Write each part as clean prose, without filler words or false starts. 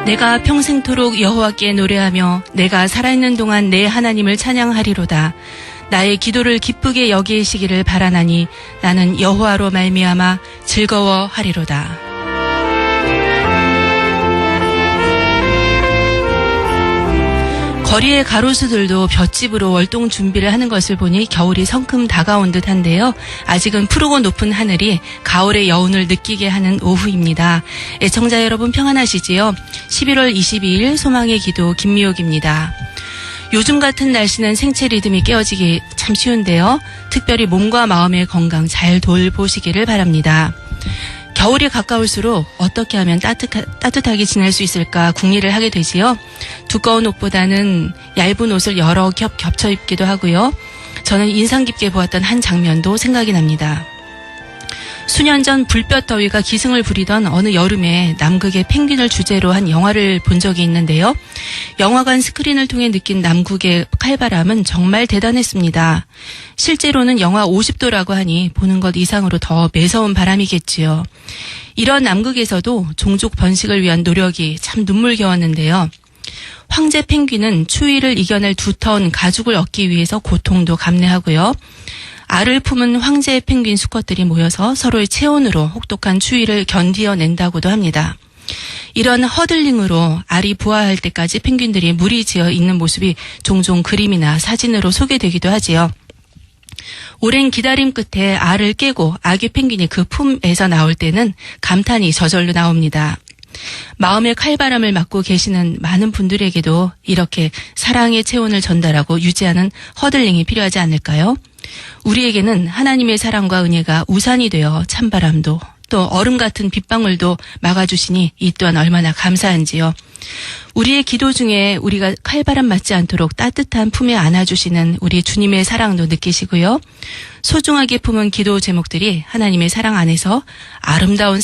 내가 평생토록 여호와께 노래하며 내가 살아있는 동안 내 하나님을 찬양하리로다. 나의 기도를 기쁘게 여기시기를 바라나니 나는 여호와로 말미암아 즐거워하리로다. 거리의 가로수들도 볏짚으로 월동 준비를 하는 것을 보니 겨울이 성큼 다가온 듯한데요. 아직은 푸르고 높은 하늘이 가을의 여운을 느끼게 하는 오후입니다. 애청자 여러분 평안하시지요? 11월 22일 소망의 기도 김미옥입니다. 요즘 같은 날씨는 생체 리듬이 깨어지기 참 쉬운데요. 특별히 몸과 마음의 건강 잘 돌보시기를 바랍니다. 겨울이 가까울수록 어떻게 하면 따뜻하게 지낼 수 있을까 궁리를 하게 되지요. 두꺼운 옷보다는 얇은 옷을 여러 겹 겹쳐 입기도 하고요. 저는 인상 깊게 보았던 한 장면도 생각이 납니다. 수년 전 불볕 더위가 기승을 부리던 어느 여름에 남극의 펭귄을 주제로 한 영화를 본 적이 있는데요. 영화관 스크린을 통해 느낀 남극의 칼바람은 정말 대단했습니다. 실제로는 영하 50도라고 하니 보는 것 이상으로 더 매서운 바람이겠지요. 이런 남극에서도 종족 번식을 위한 노력이 참 눈물겨웠는데요. 황제 펭귄은 추위를 이겨낼 두터운 가죽을 얻기 위해서 고통도 감내하고요. 알을 품은 황제 펭귄 수컷들이 모여서 서로의 체온으로 혹독한 추위를 견디어낸다고도 합니다. 이런 허들링으로 알이 부화할 때까지 펭귄들이 무리지어 있는 모습이 종종 그림이나 사진으로 소개되기도 하지요. 오랜 기다림 끝에 알을 깨고 아기 펭귄이 그 품에서 나올 때는 감탄이 저절로 나옵니다. 마음의 칼바람을 맞고 계시는 많은 분들에게도 이렇게 사랑의 체온을 전달하고 유지하는 허들링이 필요하지 않을까요? 우리에게는 하나님의 사랑과 은혜가 우산이 되어 찬바람도 또 얼음 같은 빗방울도 막아주시니 이 또한 얼마나 감사한지요. 우리의 기도 중에 우리가 칼바람 맞지 않도록 따뜻한 품에 안아주시는 우리 주님의 사랑도 느끼시고요. 소중하게 품은 기도 제목들이 하나님의 사랑 안에서 아름다운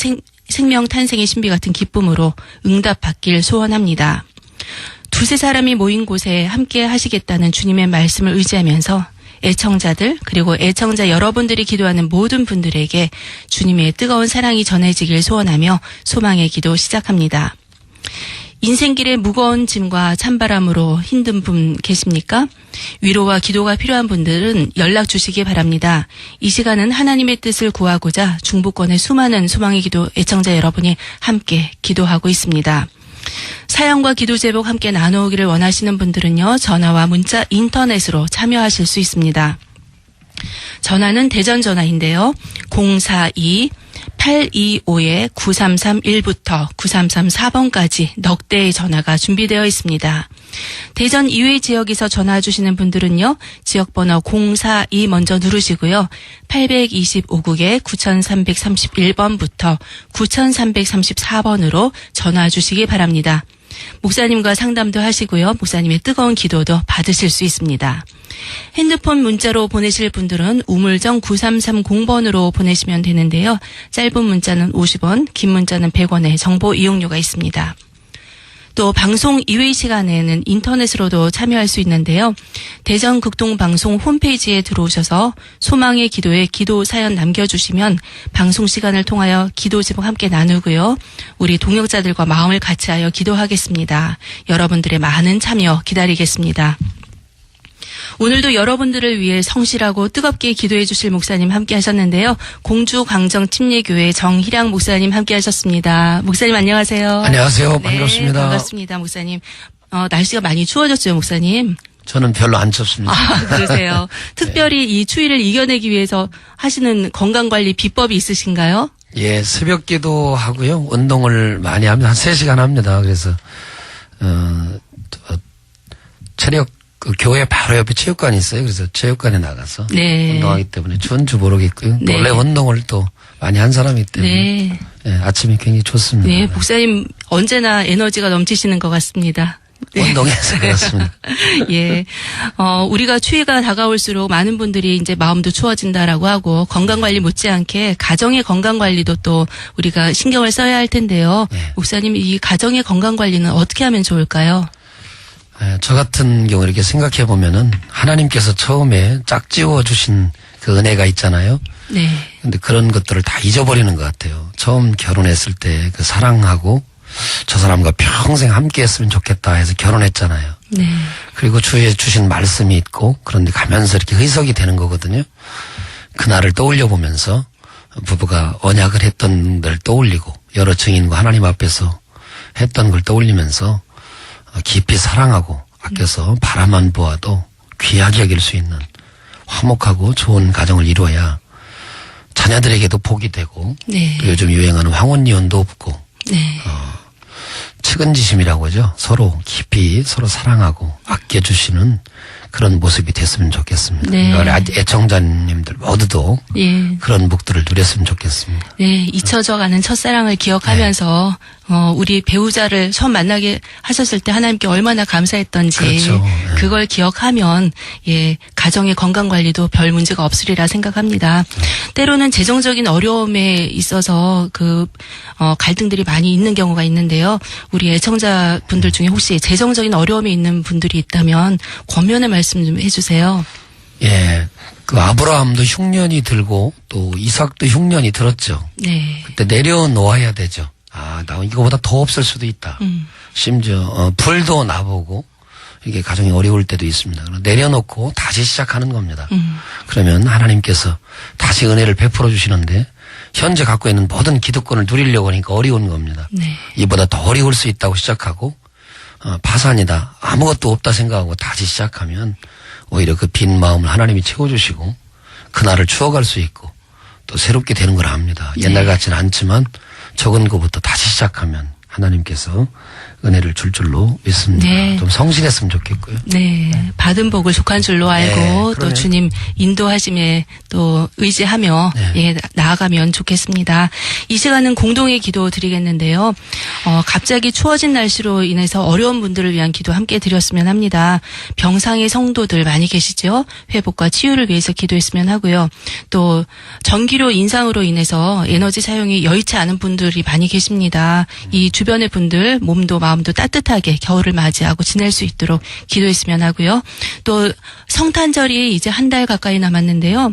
생명 탄생의 신비 같은 기쁨으로 응답받길 소원합니다. 두세 사람이 모인 곳에 함께 하시겠다는 주님의 말씀을 의지하면서 애청자들 그리고 애청자 여러분들이 기도하는 모든 분들에게 주님의 뜨거운 사랑이 전해지길 소원하며 소망의 기도 시작합니다. 인생길의 무거운 짐과 찬바람으로 힘든 분 계십니까? 위로와 기도가 필요한 분들은 연락 주시기 바랍니다. 이 시간은 하나님의 뜻을 구하고자 중부권의 수많은 소망의 기도 애청자 여러분이 함께 기도하고 있습니다. 사연과 기도 제목 함께 나누기를 원하시는 분들은요. 전화와 문자, 인터넷으로 참여하실 수 있습니다. 전화는 대전 전화인데요. 042-825-9331부터 9334번까지 넉 대의 전화가 준비되어 있습니다. 대전 이외 지역에서 전화 주시는 분들은요. 지역번호 042 먼저 누르시고요. 825국에 9331번부터 9334번으로 전화 주시기 바랍니다. 목사님과 상담도 하시고요. 목사님의 뜨거운 기도도 받으실 수 있습니다. 핸드폰 문자로 보내실 분들은 우물정 9330번으로 보내시면 되는데요. 짧은 문자는 50원, 긴 문자는 100원의 정보 이용료가 있습니다. 또 방송 이외 시간에는 인터넷으로도 참여할 수 있는데요. 대전 극동방송 홈페이지에 들어오셔서 소망의 기도에 기도 사연 남겨주시면 방송 시간을 통하여 기도 제목 함께 나누고요. 우리 동역자들과 마음을 같이하여 기도하겠습니다. 여러분들의 많은 참여 기다리겠습니다. 오늘도 여러분들을 위해 성실하고 뜨겁게 기도해 주실 목사님 함께 하셨는데요. 공주 광정 침례교회 정희량 목사님 함께 하셨습니다. 목사님 안녕하세요. 안녕하세요. 네, 반갑습니다. 반갑습니다. 목사님. 날씨가 많이 추워졌죠, 목사님? 저는 별로 안 춥습니다. 그러세요. 특별히 이 추위를 이겨내기 위해서 하시는 건강관리 비법이 있으신가요? 예, 새벽 기도 하고요. 운동을 많이 합니다. 한 3시간 합니다. 그래서 체력 교회 바로 옆에 체육관이 있어요. 그래서 체육관에 나가서 네. 운동하기 때문에 추운지 모르겠고요. 네. 원래 운동을 또 많이 한 사람이기 때문에 네. 예, 아침이 굉장히 좋습니다. 네, 목사님 언제나 에너지가 넘치시는 것 같습니다. 네. 운동해서 그렇습니다. 예. 우리가 추위가 다가올수록 많은 분들이 이제 마음도 추워진다라고 하고 건강관리 못지않게 가정의 건강관리도 또 우리가 신경을 써야 할 텐데요. 네. 목사님 이 가정의 건강관리는 어떻게 하면 좋을까요? 저 같은 경우 이렇게 생각해 보면은 하나님께서 처음에 짝지어 주신 그 은혜가 있잖아요. 네. 근데 그런 것들을 다 잊어버리는 것 같아요. 처음 결혼했을 때 그 사랑하고 저 사람과 평생 함께 했으면 좋겠다 해서 결혼했잖아요. 네. 그리고 주에 주신 말씀이 있고 그런데 가면서 이렇게 의석이 되는 거거든요. 그날을 떠올려 보면서 부부가 언약을 했던 걸 떠올리고 여러 증인과 하나님 앞에서 했던 걸 떠올리면서 깊이 사랑하고 아껴서 바라만 보아도 귀하게 여길 수 있는 화목하고 좋은 가정을 이루어야 자녀들에게도 복이 되고 네. 또 요즘 유행하는 황혼이혼도 없고 네. 측은지심이라고 하죠. 서로 깊이 서로 사랑하고 아껴주시는 그런 모습이 됐으면 좋겠습니다. 네. 그러니까 애청자님들 모두도 예. 그런 복들을 누렸으면 좋겠습니다. 네, 잊혀져가는 첫사랑을 기억하면서 우리 배우자를 처음 만나게 하셨을 때 하나님께 얼마나 감사했던지 그렇죠. 네. 그걸 기억하면 가정의 건강 관리도 별 문제가 없으리라 생각합니다. 때로는 재정적인 어려움에 있어서 갈등들이 많이 있는 경우가 있는데요. 우리 애청자분들 중에 혹시 재정적인 어려움이 있는 분들이 있다면 권면의 말씀 좀 해주세요. 예, 그 아브라함도 흉년이 들고 또 이삭도 흉년이 들었죠. 네. 그때 내려놓아야 되죠. 나 이거보다 더 없을 수도 있다. 심지어 불도 나보고 이게 가정이 어려울 때도 있습니다. 내려놓고 다시 시작하는 겁니다. 그러면 하나님께서 다시 은혜를 베풀어 주시는데 현재 갖고 있는 모든 기득권을 누리려고 하니까 어려운 겁니다. 네. 이보다 더 어려울 수 있다고 시작하고 파산이다. 아무것도 없다 생각하고 다시 시작하면 오히려 그 빈 마음을 하나님이 채워주시고 그날을 추억할 수 있고 또 새롭게 되는 걸 압니다. 옛날 같지는 않지만 적은 것부터 다시 시작하면 하나님께서 은혜를 줄 줄로 믿습니다. 네. 좀 성실했으면 좋겠고요. 네, 받은 복을 속한 줄로 알고 네, 또 그러네요. 주님 인도하심에 또 의지하며 네. 나아가면 좋겠습니다. 이 시간은 공동의 기도 드리겠는데요. 갑자기 추워진 날씨로 인해서 어려운 분들을 위한 기도 함께 드렸으면 합니다. 병상의 성도들 많이 계시죠? 회복과 치유를 위해서 기도했으면 하고요. 또 전기료 인상으로 인해서 에너지 사용이 여의치 않은 분들이 많이 계십니다. 이 주변의 분들 몸도 마음도 따뜻하게 겨울을 맞이하고 지낼 수 있도록 기도했으면 하고요. 또 성탄절이 이제 한 달 가까이 남았는데요.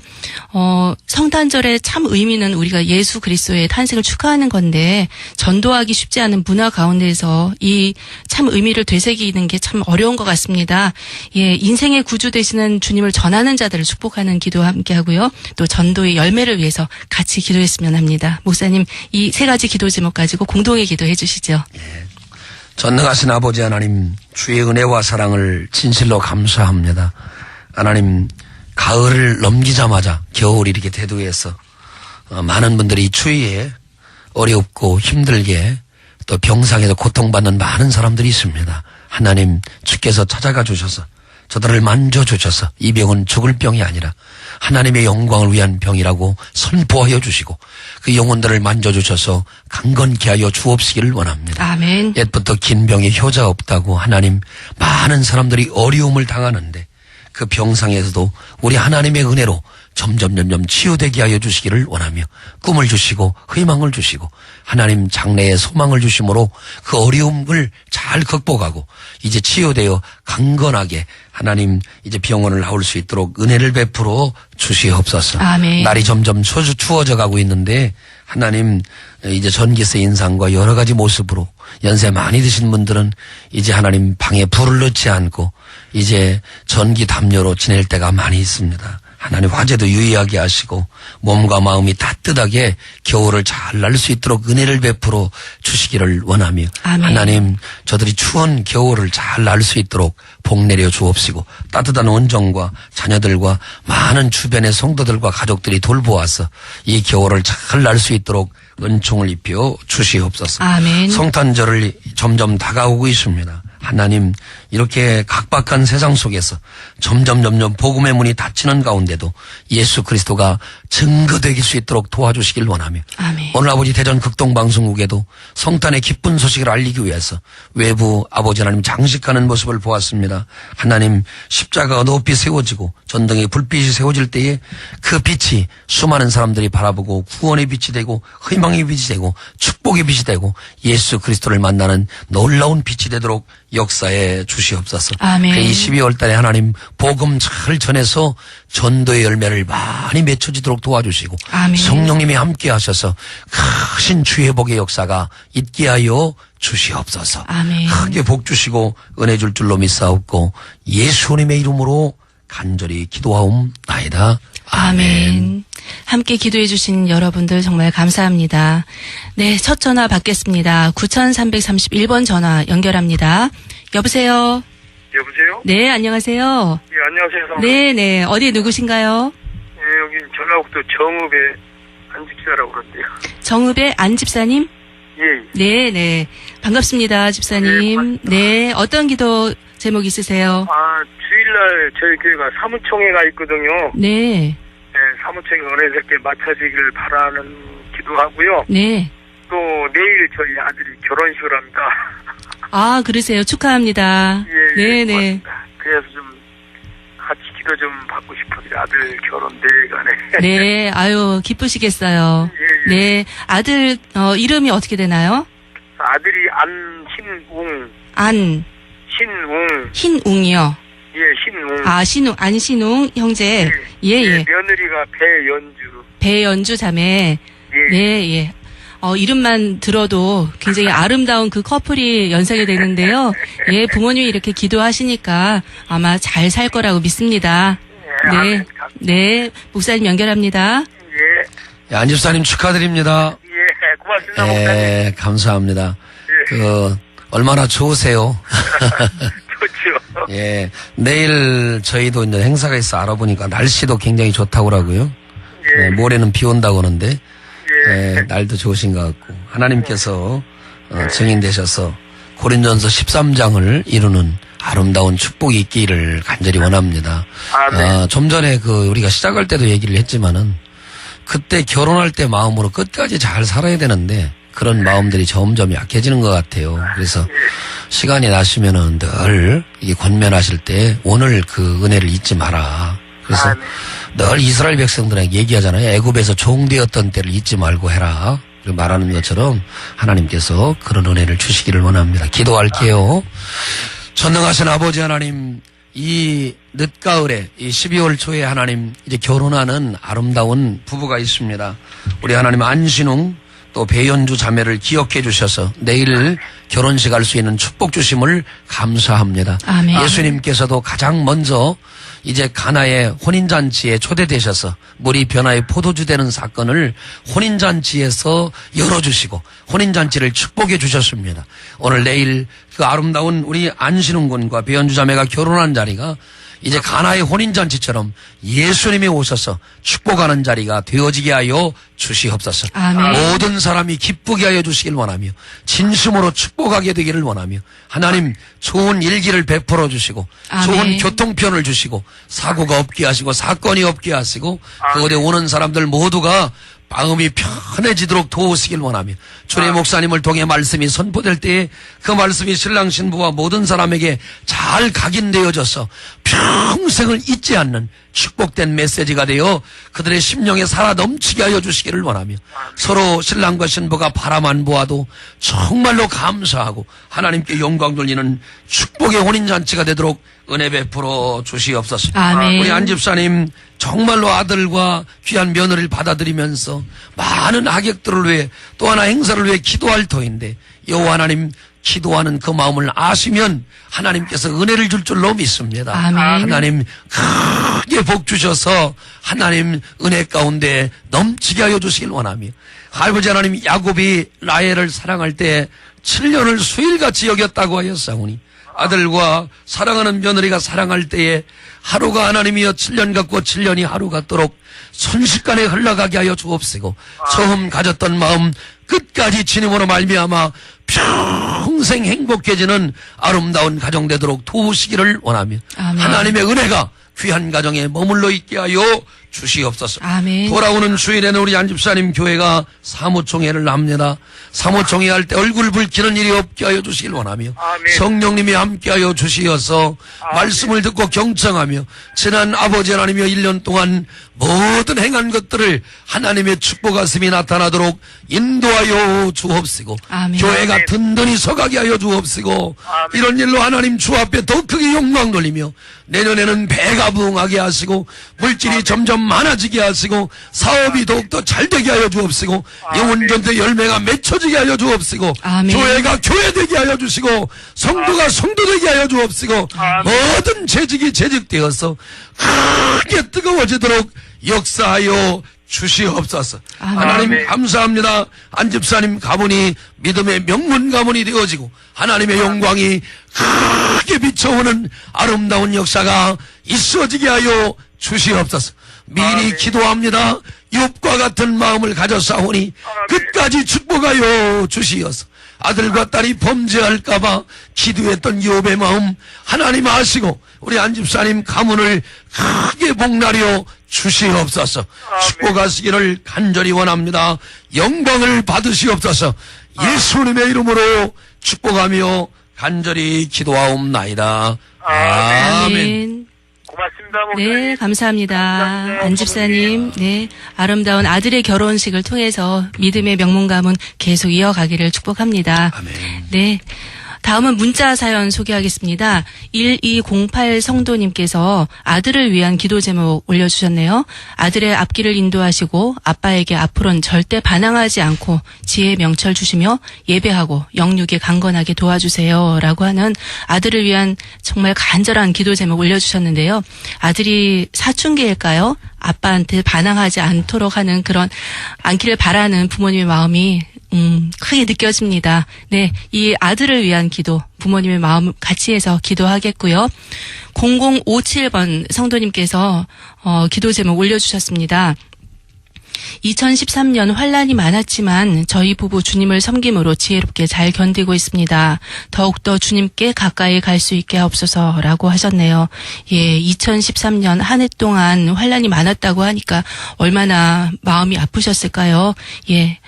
성탄절의 참 의미는 우리가 예수 그리스도의 탄생을 축하하는 건데 전도하기 쉽지 않은 문화 가운데서 이 참 의미를 되새기는 게 참 어려운 것 같습니다. 예, 인생의 구주 되시는 주님을 전하는 자들을 축복하는 기도 함께 하고요. 또 전도의 열매를 위해서 같이 기도했으면 합니다. 목사님, 이 세 가지 기도 제목 가지고 공동의 기도해 주시죠. 전능하신 아버지 하나님, 주의 은혜와 사랑을 진실로 감사합니다. 하나님, 가을을 넘기자마자 겨울이 이렇게 대두해서 많은 분들이 추위에 어렵고 힘들게 또 병상에서 고통받는 많은 사람들이 있습니다. 하나님, 주께서 찾아가 주셔서 저들을 만져주셔서 이 병은 죽을 병이 아니라 하나님의 영광을 위한 병이라고 선포하여 주시고 그 영혼들을 만져주셔서 강건케 하여 주옵시기를 원합니다. 아멘. 옛부터 긴 병에 효자 없다고 하나님 많은 사람들이 어려움을 당하는데 그 병상에서도 우리 하나님의 은혜로 점점 치유되게 하여 주시기를 원하며 꿈을 주시고 희망을 주시고 하나님 장래에 소망을 주심으로 그 어려움을 잘 극복하고 이제 치유되어 강건하게 하나님 이제 병원을 나올 수 있도록 은혜를 베풀어 주시옵소서. 아멘. 날이 점점 추워져 가고 있는데 하나님 이제 전기세 인상과 여러 가지 모습으로 연세 많이 드신 분들은 이제 하나님 방에 불을 넣지 않고 이제 전기 담요로 지낼 때가 많이 있습니다. 하나님 화재도 유의하게 하시고 몸과 마음이 따뜻하게 겨울을 잘 날 수 있도록 은혜를 베풀어 주시기를 원하며 아멘. 하나님 저들이 추운 겨울을 잘 날 수 있도록 복 내려 주옵시고 따뜻한 온정과 자녀들과 많은 주변의 성도들과 가족들이 돌보아서 이 겨울을 잘 날 수 있도록 은총을 입혀 주시옵소서. 아멘. 성탄절을 점점 다가오고 있습니다. 하나님 이렇게 각박한 세상 속에서 점점 복음의 문이 닫히는 가운데도 예수 그리스도가 증거되길 수 있도록 도와주시길 원하며 아멘. 오늘 아버지 대전 극동방송국에도 성탄의 기쁜 소식을 알리기 위해서 외부 아버지 하나님 장식하는 모습을 보았습니다. 하나님 십자가가 높이 세워지고 전등의 불빛이 세워질 때에 그 빛이 수많은 사람들이 바라보고 구원의 빛이 되고 희망의 빛이 되고 축복의 빛이 되고 예수 그리스도를 만나는 놀라운 빛이 되도록 역사해 주시옵소서. 주시옵소서. 아멘. 이 12월 달에 하나님 복음 잘 전해서 전도의 열매를 많이 맺혀지도록 도와주시고 아멘. 성령님이 함께 하셔서 크신 주의 복의 역사가 있게 하여 주시옵소서. 아멘. 크게 복 주시고 은혜 줄 줄로 믿사옵고 예수님의 이름으로 간절히 기도하옵나이다. 아멘. 함께 기도해 주신 여러분들 정말 감사합니다. 네, 첫 전화 받겠습니다. 9331번 전화 연결합니다. 여보세요? 여보세요? 네, 안녕하세요. 예, 안녕하세요. 네, 네. 어디 누구신가요? 예, 여기 전라북도 정읍의 안집사라고 그러는데요. 정읍의 안 집사님? 예, 네, 네. 반갑습니다, 집사님. 네, 어떤 기도 제목 있으세요? 주일날 저희 교회가 사무총회가 있거든요. 네, 예, 사무총회 은혜롭게 마쳐지기를 바라는 기도하고요. 네. 또 내일 저희 아들이 결혼식을 합니다. 아, 그러세요. 축하합니다. 예, 네, 네. 고맙습니다. 그래서 좀 같이 기도 좀 받고 싶어요. 아들 결혼 내일간에. 네, 아유, 기쁘시겠어요. 예, 예. 네, 아들, 이름이 어떻게 되나요? 아들이 안신웅, 안, 신웅, 흰웅이요. 예, 신웅. 아, 신웅, 안신웅 형제. 예, 예. 며느리가 배연주. 배연주 자매. 예. 네, 예. 이름만 들어도 굉장히 아름다운 그 커플이 연상이 되는데요. 예, 부모님이 이렇게 기도하시니까 아마 잘 살 거라고 믿습니다. 네, 네, 목사님 연결합니다. 예, 예, 안 집사님 축하드립니다. 예, 고맙습니다. 목사님. 예, 감사합니다. 예. 얼마나 좋으세요? 좋죠. 예, 내일 저희도 이제 행사가 있어 알아보니까 날씨도 굉장히 좋다고 하고요. 예, 예, 모레는 비 온다고 하는데, 예, 예, 날도 좋으신 것 같고, 하나님께서 증인되셔서 고린전서 13장을 이루는 아름다운 축복이 있기를 간절히 원합니다. 아멘. 좀 전에 우리가 시작할 때도 얘기를 했지만은, 그때 결혼할 때 마음으로 끝까지 잘 살아야 되는데, 그런 마음들이 점점 약해지는 것 같아요. 그래서 시간이 나시면은 늘 이게 권면하실 때 오늘 그 은혜를 잊지 마라. 그래서 아멘. 늘 이스라엘 백성들에게 얘기하잖아요. 애굽에서 종되었던 때를 잊지 말고 해라. 그렇게 말하는 것처럼 하나님께서 그런 은혜를 주시기를 원합니다. 기도할게요. 전능하신 아버지 하나님, 이 늦가을에 이 12월 초에 하나님 이제 결혼하는 아름다운 부부가 있습니다. 우리 하나님 안신웅 또 배연주 자매를 기억해 주셔서 내일 결혼식 할 수 있는 축복 주심을 감사합니다. 아멘. 예수님께서도 가장 먼저 이제 가나의 혼인잔치에 초대되셔서 물이 변화의 포도주 되는 사건을 혼인잔치에서 열어주시고 혼인잔치를 축복해 주셨습니다. 오늘 내일 그 아름다운 우리 안신웅 군과 배연주 자매가 결혼한 자리가 이제 가나의 혼인잔치처럼 예수님이 오셔서 축복하는 자리가 되어지게 하여 주시옵소서. 아멘. 모든 사람이 기쁘게 하여 주시길 원하며 진심으로 축복하게 되기를 원하며 하나님 좋은 일기를 베풀어 주시고 아멘. 좋은 교통편을 주시고 사고가 없게 하시고 사건이 없게 하시고 그곳에 오는 사람들 모두가 마음이 편해지도록 도우시길 원하며 주의 목사님을 통해 말씀이 선포될 때에 그 말씀이 신랑 신부와 모든 사람에게 잘 각인되어져서 평생을 잊지 않는 축복된 메시지가 되어 그들의 심령에 살아 넘치게 하여 주시기를 원하며 서로 신랑과 신부가 바라만 보아도 정말로 감사하고 하나님께 영광 돌리는 축복의 혼인잔치가 되도록 은혜 베풀어 주시옵소서. 아멘. 우리 안 집사님 정말로 아들과 귀한 며느리를 받아들이면서 많은 하객들을 위해 또 하나 행사를 위해 기도할 터인데 여호와 하나님 기도하는 그 마음을 아시면 하나님께서 은혜를 줄 줄로 믿습니다. 아멘. 하나님 크게 복 주셔서 하나님 은혜 가운데 넘치게 하여 주시길 원하며 아버지 하나님 야곱이 라헬을 사랑할 때 7년을 수일같이 여겼다고 하였사오니 아들과 사랑하는 며느리가 사랑할 때에 하루가 하나님이여 7년 같고 7년이 하루 같도록 순식간에 흘러가게 하여 주옵시고 처음 가졌던 마음 끝까지 주님으로 말미암아 평생 행복해지는 아름다운 가정 되도록 도우시기를 원하며 아멘. 하나님의 은혜가 귀한 가정에 머물러 있게 하여 주시옵소서. 아멘. 돌아오는 주일에는 우리 안집사님 교회가 사무총회를 합니다. 사무총회 할 때 얼굴 붉히는 일이 없게 하여 주시길 원하며 아멘. 성령님이 함께하여 주시어서 말씀을 듣고 경청하며 지난 아버지 하나님여 1년 동안 모든 행한 것들을 하나님의 축복 가슴이 나타나도록 인도하여 주옵시고 아멘. 교회가 아멘. 든든히 서가게 하여 주옵시고 아멘. 이런 일로 하나님 주 앞에 더 크게 영광 돌리며 내년에는 배가 부흥하게 하시고 물질이 점점 많아지게 하시고 사업이 더욱더 잘되게 하여 주옵시고 영혼전대 열매가 맺혀지게 하여 주옵시고 아멘. 교회가 교회되게 하여 주시고 성도가 성도되게 하여 주옵시고 모든 재직이 재직되어서 크게 뜨거워지도록 역사하여 주시옵소서. 아멘. 하나님 아멘. 감사합니다. 안집사님 가문이 믿음의 명문 가문이 되어지고 하나님의 영광이 크게 비춰오는 아름다운 역사가 있어지게 하여 주시옵소서. 미리 아멘. 기도합니다. 욥과 같은 마음을 가졌사오니 끝까지 축복하여 주시어서 아들과 딸이 범죄할까봐 기도했던 욥의 마음 하나님 아시고 우리 안집사님 가문을 크게 복나려 주시옵소서. 축복하시기를 간절히 원합니다. 영광을 받으시옵소서. 예수님의 이름으로 축복하며 간절히 기도하옵나이다. 아멘. 아멘. 고맙습니다, 목사님. 네, 감사합니다. 감사합니다. 안집사님, 네, 아름다운 아들의 결혼식을 통해서 믿음의 명문 가문 계속 이어가기를 축복합니다. 아멘. 네. 다음은 문자 사연 소개하겠습니다. 1208 성도님께서 아들을 위한 기도 제목 올려주셨네요. 아들의 앞길을 인도하시고 아빠에게 앞으로는 절대 반항하지 않고 지혜의 명철 주시며 예배하고 영육에 강건하게 도와주세요. 라고 하는 아들을 위한 정말 간절한 기도 제목 올려주셨는데요. 아들이 사춘기일까요? 아빠한테 반항하지 않도록 하는 그런 않기를 바라는 부모님의 마음이 크게 느껴집니다. 네, 이 아들을 위한 기도, 부모님의 마음 같이 해서 기도하겠고요. 0057번 성도님께서 기도 제목 올려주셨습니다. 2013년 환란이 많았지만 저희 부부 주님을 섬김으로 지혜롭게 잘 견디고 있습니다. 더욱더 주님께 가까이 갈 수 있게 하옵소서라고 하셨네요. 예, 2013년 한 해 동안 환란이 많았다고 하니까 얼마나 마음이 아프셨을까요? 예.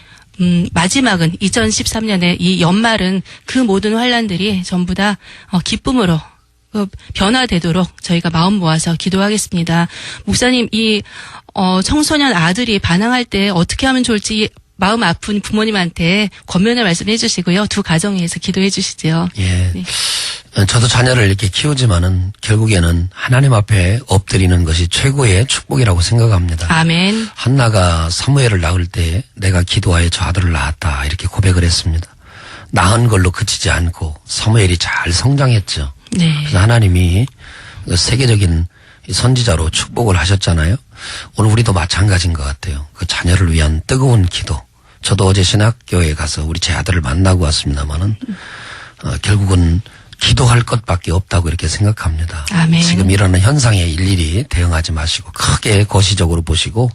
마지막은 2013년에 이 연말은 그 모든 환란들이 전부 다 기쁨으로 변화되도록 저희가 마음 모아서 기도하겠습니다. 목사님, 이 청소년 아들이 반항할 때 어떻게 하면 좋을지 마음 아픈 부모님한테 권면의 말씀 해주시고요. 두 가정에서 기도해 주시죠. 예. 네. 저도 자녀를 이렇게 키우지만은 결국에는 하나님 앞에 엎드리는 것이 최고의 축복이라고 생각합니다. 아멘. 한나가 사무엘을 낳을 때 내가 기도하여 저 아들을 낳았다 이렇게 고백을 했습니다. 낳은 걸로 그치지 않고 사무엘이 잘 성장했죠. 네. 그래서 하나님이 세계적인 선지자로 축복을 하셨잖아요. 오늘 우리도 마찬가지인 것 같아요. 그 자녀를 위한 뜨거운 기도. 저도 어제 신학교에 가서 우리 제 아들을 만나고 왔습니다만은 결국은 기도할 것밖에 없다고 이렇게 생각합니다. 아멘. 지금 일어나는 현상에 일일이 대응하지 마시고 크게 거시적으로 보시고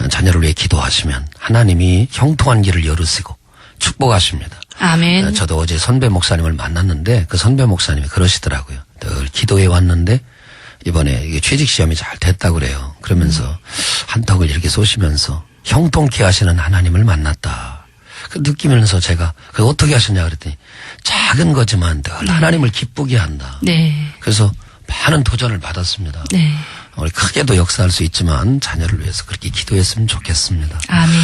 자녀를 위해 기도하시면 하나님이 형통한 길을 열으시고 축복하십니다. 아멘. 저도 어제 선배 목사님을 만났는데 그 선배 목사님이 그러시더라고요. 늘 기도해 왔는데 이번에 이게 취직 시험이 잘 됐다고 그래요. 그러면서 한턱을 이렇게 쏘시면서 형통케 하시는 하나님을 만났다. 그 느끼면서 제가 그 어떻게 하셨냐 그랬더니 작은 거지만 늘 하나님을 기쁘게 한다. 네. 그래서 많은 도전을 받았습니다. 네. 우리 크게도 역사할 수 있지만 자녀를 위해서 그렇게 기도했으면 좋겠습니다. 아멘.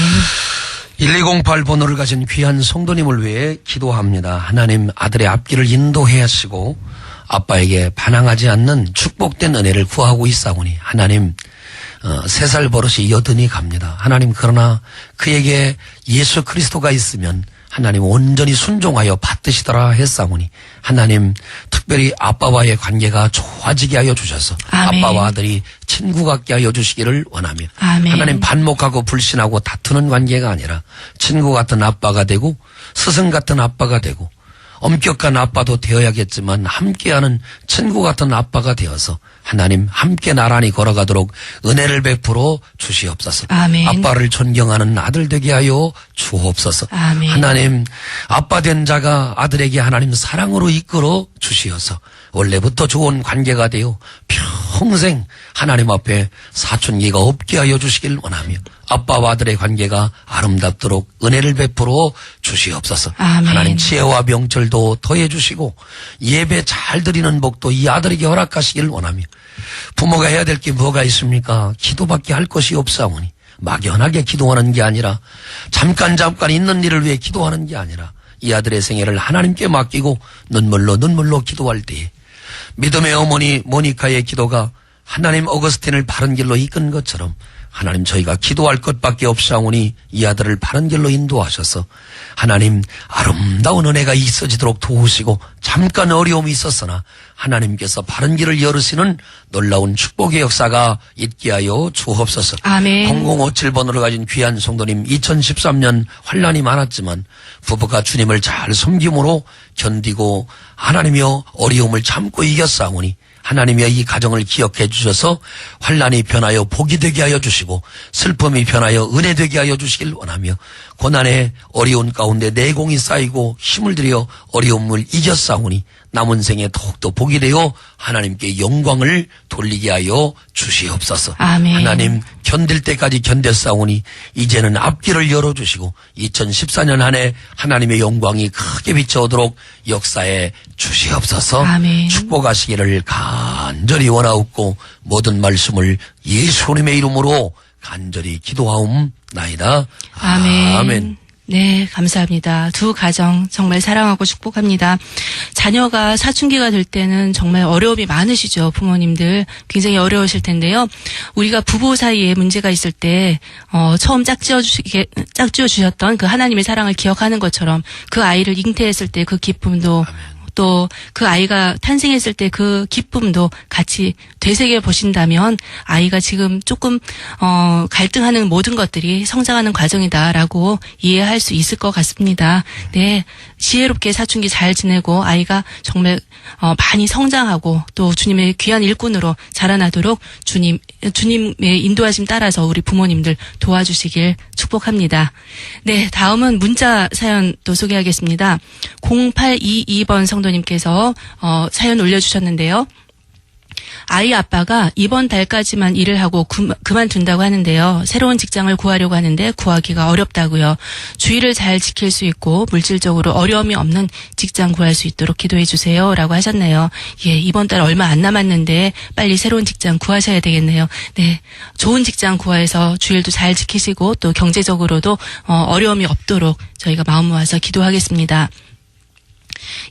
1208 번호를 가진 귀한 성도님을 위해 기도합니다. 하나님 아들의 앞길을 인도해 하시고 아빠에게 반항하지 않는 축복된 은혜를 구하고 있사오니 하나님 3살 버릇이 여든이 갑니다. 하나님 그러나 그에게 예수 그리스도가 있으면 하나님 온전히 순종하여 받으시더라 했사오니 하나님 특별히 아빠와의 관계가 좋아지게 하여 주셔서 아멘. 아빠와 아들이 친구 같게 하여 주시기를 원하며 아멘. 하나님 반목하고 불신하고 다투는 관계가 아니라 친구 같은 아빠가 되고 스승 같은 아빠가 되고 엄격한 아빠도 되어야겠지만 함께하는 친구 같은 아빠가 되어서 하나님 함께 나란히 걸어가도록 은혜를 베풀어 주시옵소서. 아멘. 아빠를 존경하는 아들 되게 하여 주옵소서. 아멘. 하나님 아빠 된 자가 아들에게 하나님 사랑으로 이끌어 주시어서 원래부터 좋은 관계가 되어 평생 하나님 앞에 사춘기가 없게 하여 주시길 원하며 아빠와 아들의 관계가 아름답도록 은혜를 베풀어 주시옵소서. 아멘. 하나님 지혜와 명철도 더해 주시고 예배 잘 드리는 복도 이 아들에게 허락하시길 원하며 부모가 해야 될 게 뭐가 있습니까? 기도밖에 할 것이 없사오니 막연하게 기도하는 게 아니라 잠깐 있는 일을 위해 기도하는 게 아니라 이 아들의 생애를 하나님께 맡기고 눈물로 기도할 때에 믿음의 어머니 모니카의 기도가 하나님 어거스틴을 바른 길로 이끈 것처럼 하나님 저희가 기도할 것밖에 없사오니 이 아들을 바른 길로 인도하셔서 하나님 아름다운 은혜가 있어지도록 도우시고 잠깐 어려움이 있었으나 하나님께서 바른 길을 열으시는 놀라운 축복의 역사가 있게 하여 주옵소서. 아멘. 0057번으로 가진 귀한 성도님 2013년 환난이 많았지만 부부가 주님을 잘 섬김으로 견디고 하나님이여 어려움을 참고 이겼사오니 하나님이여 이 가정을 기억해 주셔서 환난이 변하여 복이 되게 하여 주시고 슬픔이 변하여 은혜 되게 하여 주시길 원하며 고난의 어려운 가운데 내공이 쌓이고 힘을 들여 어려움을 이겼사오니 남은 생에 더욱더 복이 되어 하나님께 영광을 돌리게 하여 주시옵소서. 아멘. 하나님 견딜 때까지 견뎠사오니 이제는 앞길을 열어주시고 2014년 한 해 하나님의 영광이 크게 비춰오도록 역사해 주시옵소서. 아멘. 축복하시기를 간절히 원하옵고 모든 말씀을 예수님의 이름으로 간절히 기도하옵나이다. 아멘. 아멘. 네, 감사합니다. 두 가정 정말 사랑하고 축복합니다. 자녀가 사춘기가 될 때는 정말 어려움이 많으시죠, 부모님들. 굉장히 어려우실 텐데요. 우리가 부부 사이에 문제가 있을 때, 처음 짝지어 주셨던 그 하나님의 사랑을 기억하는 것처럼 그 아이를 잉태했을 때 그 기쁨도 또 그 아이가 탄생했을 때 그 기쁨도 같이 되새겨 보신다면 아이가 지금 조금 갈등하는 모든 것들이 성장하는 과정이다라고 이해할 수 있을 것 같습니다. 네, 지혜롭게 사춘기 잘 지내고 아이가 정말 많이 성장하고 또 주님의 귀한 일꾼으로 자라나도록 주님의 인도하심 따라서 우리 부모님들 도와주시길 축복합니다. 네, 다음은 문자 사연 또 소개하겠습니다. 0822번 성도님께서 사연 올려주셨는데요. 아이 아빠가 이번 달까지만 일을 하고 그만둔다고 하는데요. 새로운 직장을 구하려고 하는데 구하기가 어렵다고요. 주의를 잘 지킬 수 있고 물질적으로 어려움이 없는 직장 구할 수 있도록 기도해 주세요. 라고 하셨네요. 예, 이번 달 얼마 안 남았는데 빨리 새로운 직장 구하셔야 되겠네요. 네, 좋은 직장 구해서 주일도 잘 지키시고 또 경제적으로도 어려움이 없도록 저희가 마음 모아서 기도하겠습니다.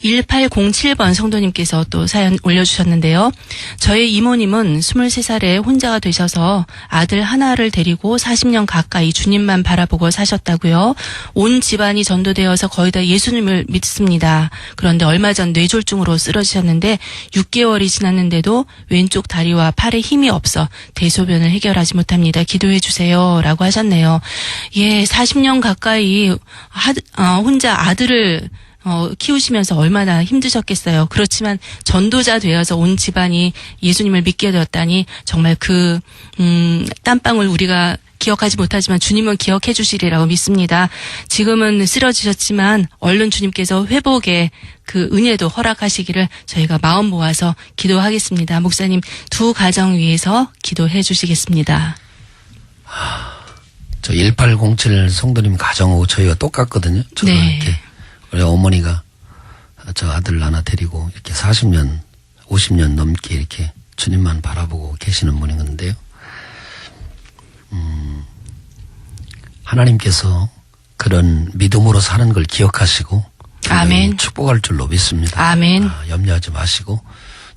1807번 성도님께서 또 사연 올려주셨는데요. 저희 이모님은 23살에 혼자가 되셔서 아들 하나를 데리고 40년 가까이 주님만 바라보고 사셨다고요. 온 집안이 전도되어서 거의 다 예수님을 믿습니다. 그런데 얼마 전 뇌졸중으로 쓰러지셨는데 6개월이 지났는데도 왼쪽 다리와 팔에 힘이 없어 대소변을 해결하지 못합니다. 기도해 주세요. 라고 하셨네요. 예, 40년 가까이 혼자 아들을 키우시면서 얼마나 힘드셨겠어요. 그렇지만 전도자 되어서 온 집안이 예수님을 믿게 되었다니 정말 그 땀방울 우리가 기억하지 못하지만 주님은 기억해 주시리라고 믿습니다. 지금은 쓰러지셨지만 얼른 주님께서 회복의 그 은혜도 허락하시기를 저희가 마음 모아서 기도하겠습니다. 목사님 두 가정 위해서 기도해 주시겠습니다. 저 1807 성도님 가정하고 저희가 똑같거든요. 저도 네. 이렇게 우리 어머니가 저 아들 하나 데리고 이렇게 40년, 50년 넘게 이렇게 주님만 바라보고 계시는 분이건데요. 하나님께서 그런 믿음으로 사는 걸 기억하시고 아멘. 축복할 줄로 믿습니다. 아멘. 염려하지 마시고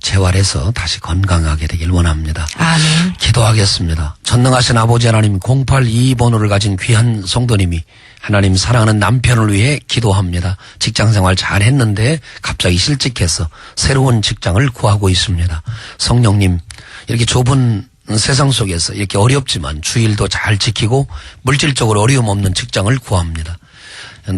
재활해서 다시 건강하게 되길 원합니다. 아멘. 기도하겠습니다. 전능하신 아버지 하나님 0822번호를 가진 귀한 성도님이 하나님 사랑하는 남편을 위해 기도합니다. 직장생활 잘 했는데 갑자기 실직해서 새로운 직장을 구하고 있습니다. 성령님 이렇게 좁은 세상 속에서 이렇게 어렵지만 주일도 잘 지키고 물질적으로 어려움 없는 직장을 구합니다.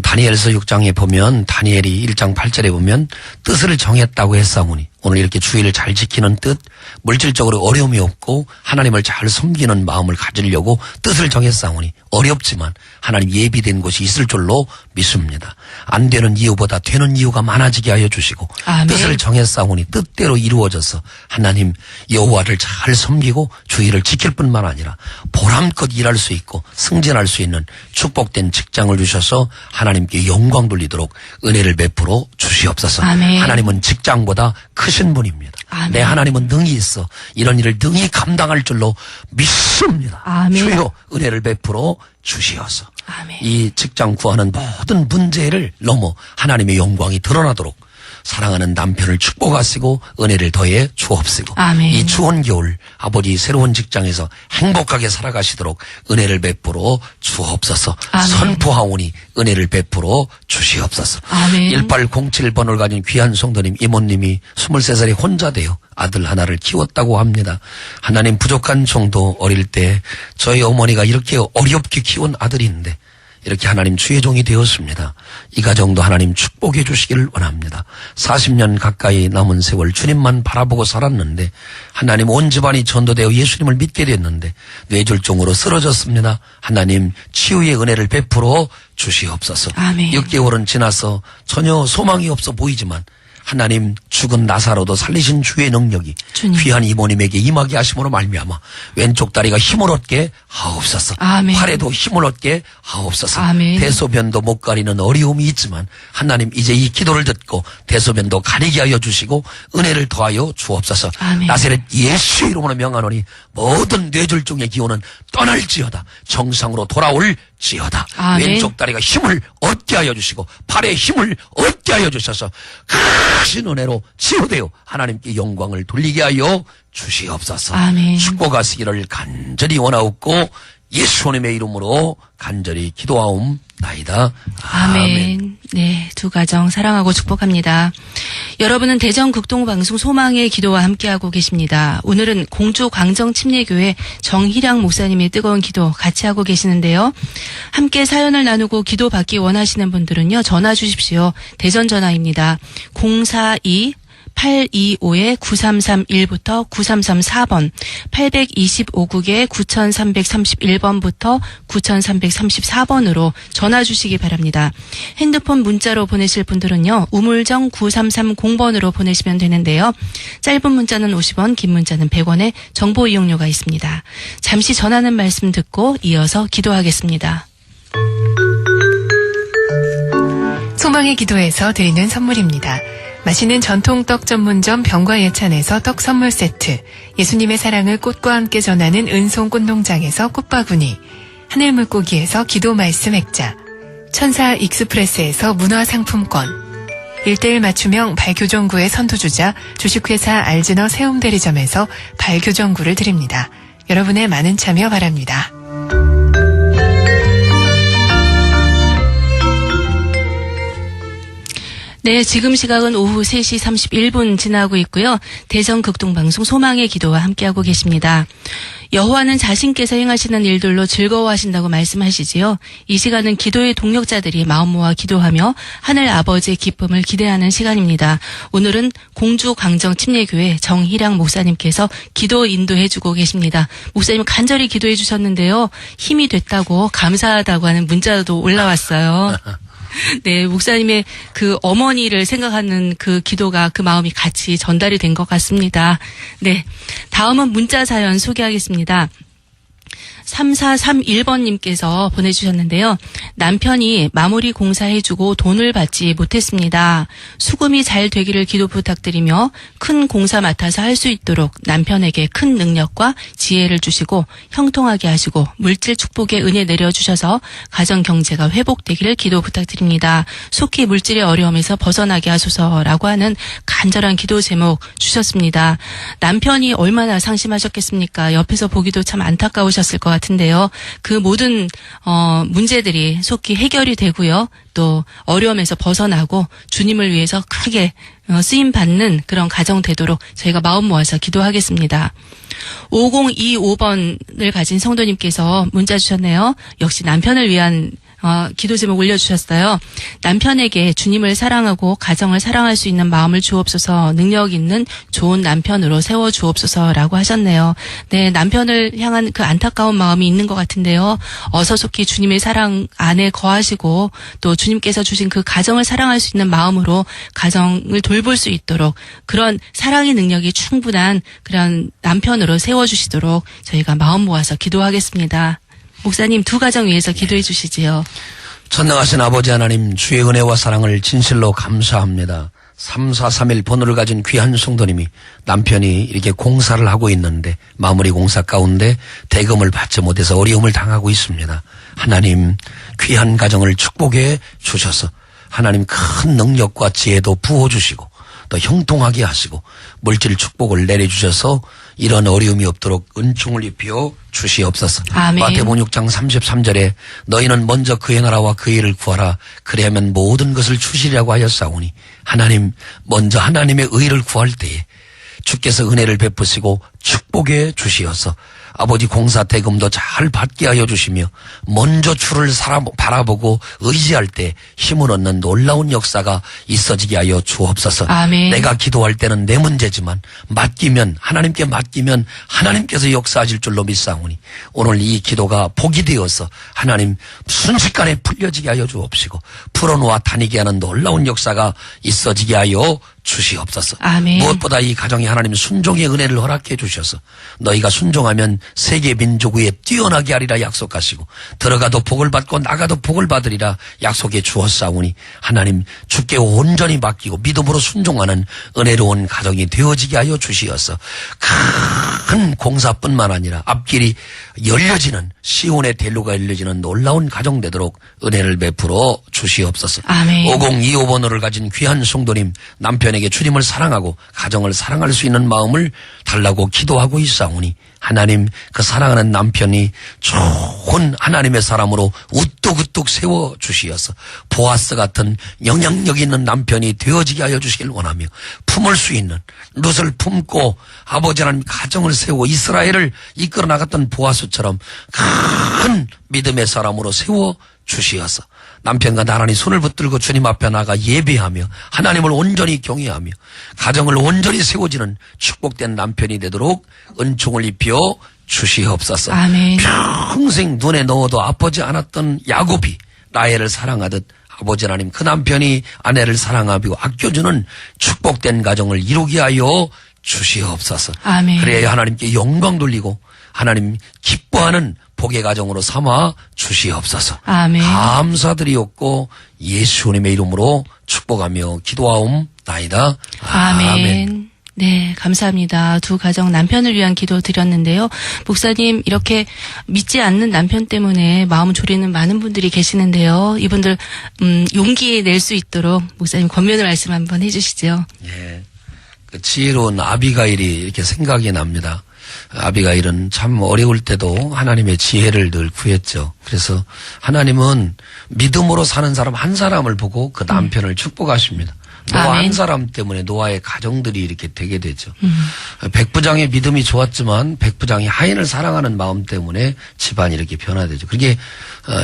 다니엘서 6장에 보면 다니엘이 1장 8절에 보면 뜻을 정했다고 했사오니 오늘 이렇게 주의를 잘 지키는 뜻, 물질적으로 어려움이 없고 하나님을 잘 섬기는 마음을 가지려고 뜻을 정했사오니 어렵지만 하나님 예비된 곳이 있을 줄로 믿습니다. 안 되는 이유보다 되는 이유가 많아지게 하여 주시고 아멘. 뜻을 정했사오니 뜻대로 이루어져서 하나님 여호와를 잘 섬기고 주의를 지킬 뿐만 아니라 보람껏 일할 수 있고 승진할 수 있는 축복된 직장을 주셔서 하나님께 영광 돌리도록 은혜를 베풀어 주시옵소서. 아멘. 하나님은 직장보다 크신 분입니다. 아멘. 내 하나님은 능히 있어 이런 일을 능히 감당할 줄로 믿습니다. 아멘. 주여 은혜를 베풀어 주시어서 아멘. 이 직장 구하는 모든 문제를 넘어 하나님의 영광이 드러나도록 사랑하는 남편을 축복하시고 은혜를 더해 주옵시고 아멘. 이 추운 겨울 아버지 새로운 직장에서 행복하게 살아가시도록 은혜를 베풀어 주옵소서. 아멘. 선포하오니 은혜를 베풀어 주시옵소서. 아멘. 1807번을 가진 귀한 성도님 이모님이 23살에 혼자 되어 아들 하나를 키웠다고 합니다. 하나님 부족한 정도 어릴 때 저희 어머니가 이렇게 어렵게 키운 아들인데 이렇게 하나님 주의 종이 되었습니다. 이 가정도 하나님 축복해 주시기를 원합니다. 40년 가까이 남은 세월 주님만 바라보고 살았는데 하나님 온 집안이 전도되어 예수님을 믿게 됐는데 뇌졸중으로 쓰러졌습니다. 하나님 치유의 은혜를 베풀어 주시옵소서. 아멘. 6개월은 지나서 전혀 소망이 없어 보이지만 하나님 죽은 나사로도 살리신 주의 능력이 주님. 귀한 이모님에게 임하게 하심으로 말미암아 왼쪽 다리가 힘을 얻게 하옵소서. 아멘. 팔에도 힘을 얻게 하옵소서. 아멘. 대소변도 못 가리는 어려움이 있지만 하나님 이제 이 기도를 듣고 대소변도 가리게 하여 주시고 은혜를 더하여 주옵소서. 아멘. 나사렛 예수 이름으로 명하노니 모든 뇌졸중의 기운은 떠날지어다. 정상으로 돌아올지어다. 아멘. 왼쪽 다리가 힘을 얻게 하여 주시고 팔에 힘을 얻게 하여 주셔서 크신 은혜로 치유되어 하나님께 영광을 돌리게 하여 주시옵소서. 아멘. 축복하시기를 간절히 원하옵고 예수님의 이름으로 간절히 기도하옵나이다. 아멘. 네, 두 가정 사랑하고 축복합니다. 여러분은 대전 극동방송 소망의 기도와 함께하고 계십니다. 오늘은 공주 광정침례교회 정희량 목사님의 뜨거운 기도 같이 하고 계시는데요. 함께 사연을 나누고 기도 받기 원하시는 분들은요. 전화 주십시오. 대전 전화입니다. 042-825-9331부터 9334번, 825국에 9331번부터 9334번으로 전화 주시기 바랍니다. 핸드폰 문자로 보내실 분들은요. 우물정 9330번으로 보내시면 되는데요. 짧은 문자는 50원, 긴 문자는 100원의 정보 이용료가 있습니다. 잠시 전하는 말씀 듣고 이어서 기도하겠습니다. 소망의 기도에서 드리는 선물입니다. 맛있는 전통떡 전문점 병과 예찬에서 떡 선물 세트, 예수님의 사랑을 꽃과 함께 전하는 은송 꽃농장에서 꽃바구니, 하늘 물고기에서 기도 말씀 액자, 천사 익스프레스에서 문화 상품권, 1:1 맞춤형 발교정구의 선두주자 주식회사 알즈너 세움대리점에서 발교정구를 드립니다. 여러분의 많은 참여 바랍니다. 네, 지금 시각은 오후 3시 31분 지나고 있고요. 대전 극동방송 소망의 기도와 함께하고 계십니다. 여호와는 자신께서 행하시는 일들로 즐거워하신다고 말씀하시지요. 이 시간은 기도의 동력자들이 마음 모아 기도하며 하늘 아버지의 기쁨을 기대하는 시간입니다. 오늘은 공주 광정침례교회 정희량 목사님께서 기도 인도해주고 계십니다. 목사님 간절히 기도해 주셨는데요. 힘이 됐다고 감사하다고 하는 문자도 올라왔어요. 네, 목사님의 그 어머니를 생각하는 그 기도가 그 마음이 같이 전달이 된 것 같습니다. 네, 다음은 문자 사연 소개하겠습니다. 3431번님께서 보내주셨는데요. 남편이 마무리 공사해주고 돈을 받지 못했습니다. 수금이 잘 되기를 기도 부탁드리며 큰 공사 맡아서 할 수 있도록 남편에게 큰 능력과 지혜를 주시고 형통하게 하시고 물질 축복의 은혜 내려주셔서 가정 경제가 회복되기를 기도 부탁드립니다. 속히 물질의 어려움에서 벗어나게 하소서라고 하는 간절한 기도 제목 주셨습니다. 남편이 얼마나 상심하셨겠습니까? 옆에서 보기도 참 안타까우셨을 것 같은데요. 그 모든 문제들이 속히 해결이 되고요. 또 어려움에서 벗어나고 주님을 위해서 크게 쓰임받는 그런 가정 되도록 저희가 마음 모아서 기도하겠습니다. 5025번을 가진 성도님께서 문자 주셨네요. 역시 남편을 위한 기도 제목 올려주셨어요. 남편에게 주님을 사랑하고 가정을 사랑할 수 있는 마음을 주옵소서, 능력 있는 좋은 남편으로 세워주옵소서라고 하셨네요. 네, 남편을 향한 그 안타까운 마음이 있는 것 같은데요. 어서 속히 주님의 사랑 안에 거하시고 또 주님께서 주신 그 가정을 사랑할 수 있는 마음으로 가정을 돌볼 수 있도록 그런 사랑의 능력이 충분한 그런 남편으로 세워주시도록 저희가 마음 모아서 기도하겠습니다. 목사님 두 가정 위해서 기도해 주시지요. 전능하신 아버지 하나님, 주의 은혜와 사랑을 진실로 감사합니다. 3431 번호를 가진 귀한 성도님이 남편이 이렇게 공사를 하고 있는데 마무리 공사 가운데 대금을 받지 못해서 어려움을 당하고 있습니다. 하나님, 귀한 가정을 축복해 주셔서 하나님 큰 능력과 지혜도 부어주시고 또 형통하게 하시고 물질 축복을 내려주셔서 이런 어려움이 없도록 은총을 입혀 주시옵소서. 아멘. 마태복음 6장 33절에 너희는 먼저 그의 나라와 그의 일을 구하라. 그리하면 모든 것을 주시리라고 하였사오니 하나님, 먼저 하나님의 의를 구할 때에 주께서 은혜를 베푸시고 축복해 주시어서 아버지 공사 대금도 잘 받게 하여 주시며 먼저 주를 바라보고 의지할 때 힘을 얻는 놀라운 역사가 있어지게 하여 주옵소서. 아멘. 내가 기도할 때는 내 문제지만 하나님께 맡기면 하나님께서 역사하실 줄로 믿사오니 오늘 이 기도가 복이 되어서 하나님 순식간에 풀려지게 하여 주옵시고 풀어놓아 다니게 하는 놀라운 역사가 있어지게 하여 주시옵소서. 아멘. 무엇보다 이 가정이 하나님 순종의 은혜를 허락해 주셔서 너희가 순종하면 세계 민족 위에 뛰어나게 하리라 약속하시고 들어가도 복을 받고 나가도 복을 받으리라 약속해 주었사오니 하나님 주께 온전히 맡기고 믿음으로 순종하는 은혜로운 가정이 되어지게 하여 주시어서 큰 공사뿐만 아니라 앞길이 열려지는 시온의 대로가 열려지는 놀라운 가정 되도록 은혜를 베풀어 주시옵소서. 아멘. 5025번호를 가진 귀한 성도님, 남편에게 주님을 사랑하고 가정을 사랑할 수 있는 마음을 달라고 기도하고 있사오니 하나님, 그 사랑하는 남편이 좋은 하나님의 사람으로 우뚝우뚝 세워주시어서 보아스 같은 영향력 있는 남편이 되어지게 하여 주시길 원하며 품을 수 있는 룻을 품고 아버지 하나님 가정을 세우고 이스라엘을 이끌어 나갔던 보아스처럼 큰 믿음의 사람으로 세워주시어서 남편과 나란히 손을 붙들고 주님 앞에 나가 예배하며 하나님을 온전히 경외하며 가정을 온전히 세워지는 축복된 남편이 되도록 은총을 입혀 주시옵소서. 아멘. 평생 눈에 넣어도 아프지 않았던 야곱이 라헬을 사랑하듯 아버지 하나님 그 남편이 아내를 사랑하고 아껴주는 축복된 가정을 이루게 하여 주시옵소서. 아멘. 그래야 하나님께 영광 돌리고 하나님 기뻐하는 복의 가정으로 삼아 주시옵소서. 아멘. 감사드리옵고 예수님의 이름으로 축복하며 기도하옵나이다. 아멘. 네, 감사합니다. 두 가정 남편을 위한 기도 드렸는데요. 목사님, 이렇게 믿지 않는 남편 때문에 마음 졸이는 많은 분들이 계시는데요. 이분들 용기 낼 수 있도록 목사님 권면의 말씀 한번 해주시죠. 예, 그 지혜로운 아비가일이 이렇게 생각이 납니다. 아비가일은 참 어려울 때도 하나님의 지혜를 늘 구했죠. 그래서 하나님은 믿음으로 사는 사람 한 사람을 보고 그 남편을 축복하십니다. 노아 아멘. 한 사람 때문에 노아의 가정들이 이렇게 되게 되죠. 백부장의 믿음이 좋았지만 백부장이 하인을 사랑하는 마음 때문에 집안이 이렇게 변화되죠. 그게